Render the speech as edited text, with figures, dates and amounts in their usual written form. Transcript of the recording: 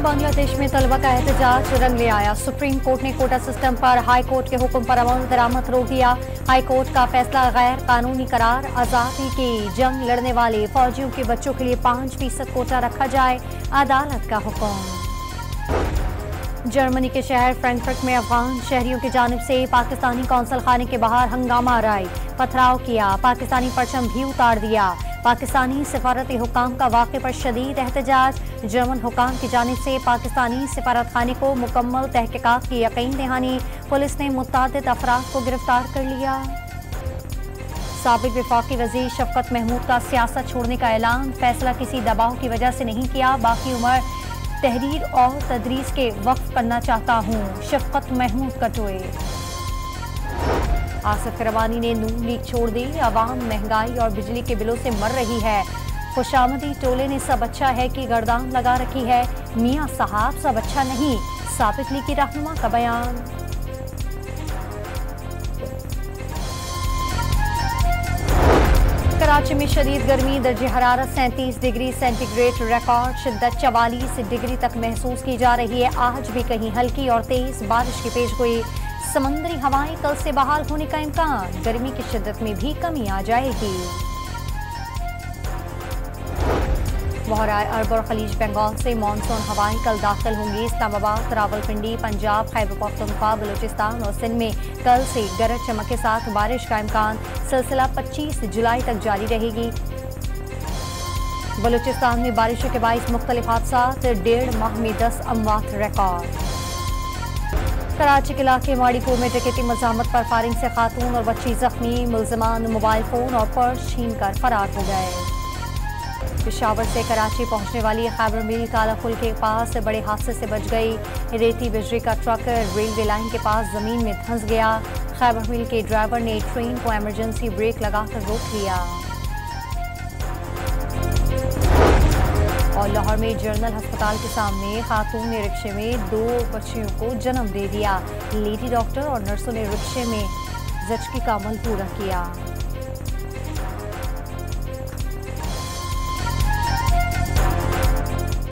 बांग्लादेश में तलबा का एहतजाज रंग ले आया। सुप्रीम कोर्ट ने कोटा सिस्टम पर हाई कोर्ट के हुक्म पर अमल दरामद रोक दिया। हाई कोर्ट का फैसला गैर कानूनी करार। आजादी की जंग लड़ने वाले फौजियों के बच्चों के लिए 5% कोटा रखा जाए, अदालत का हुक्म। जर्मनी के शहर फ्रैंकफर्ट में अफगान शहरियों की जानिब से पाकिस्तानी कौंसल खाने के बाहर हंगामा आराई, पथराव किया, पाकिस्तानी परचम भी उतार दिया। पाकिस्तानी सिफारती हुकाम का वाक़े पर शदीद एहतजाज। जर्मन हुकाम की जानिब से पाकिस्तानी सिफारत खाने को मुकम्मल तहकीकात की यकीन दहानी। पुलिस ने मुतअद्दिद अफराद को गिरफ्तार कर लिया। साबिक वफाकी वज़ीर शफकत महमूद का सियासत छोड़ने का ऐलान। फैसला किसी दबाव की वजह से नहीं किया, बाकी उम्र तहरीर और तदरीस के वक्फ करना चाहता हूँ, शफकत महमूद कटोए। आसिफ करवानी ने नून लीग छोड़ दी। अवाम महंगाई और बिजली के बिलों से मर रही है। खुशामदी टोले ने सब अच्छा है कि गर्दान लगा रखी है। मियां साहब सब अच्छा नहीं, साबिक लीग की रहनुमा का बयान। कराची में शदीद गर्मी, दर्जे हरारत 37 डिग्री सेंटीग्रेड रिकॉर्ड। शिद्दत 44 डिग्री तक महसूस की जा रही है। आज भी कहीं हल्की और तेज बारिश की पेशगोई। समंदरी हवाएं कल से बहाल होने का इम्कान। गर्मी की शिद्दत में भी कमी आ जाएगी। बहराए अरब और खलीज बंगाल से मानसून हवाएं कल दाखिल होंगी। इस्लामाबाद, रावलपिंडी, पंजाब, खैबर पख्तूनख्वा, बलूचिस्तान और सिंध में कल से गरज चमक के साथ बारिश का इम्कान। सिलसिला 25 जुलाई तक जारी रहेगी। बलूचिस्तान में बारिशों के बाइस मुख्तलिफ हादसात, 1.5 माह में 10 अमवात रिकॉर्ड। कराची के इलाके माड़ीपुर में डकैती मज़ाहमत पर फायरिंग से खातून और बच्ची जख्मी। मुल्ज़िमान मोबाइल फ़ोन और पर्स छीन कर फरार हो गए। पेशावर से कराची पहुंचने वाली खैबर मिल काला पुल के पास बड़े हादसे से बच गई। रेती बिजली का ट्रक रेलवे लाइन के पास जमीन में धंस गया। खैबर मिल के ड्राइवर ने ट्रेन को इमरजेंसी ब्रेक लगाकर रोक लिया। और लाहौर में जनरल अस्पताल के सामने खातून ने रिक्शे में 2 बच्चियों को जन्म दे दिया। लेडी डॉक्टर और नर्सों ने रिक्शे में ज़चगी का अमल पूरा किया।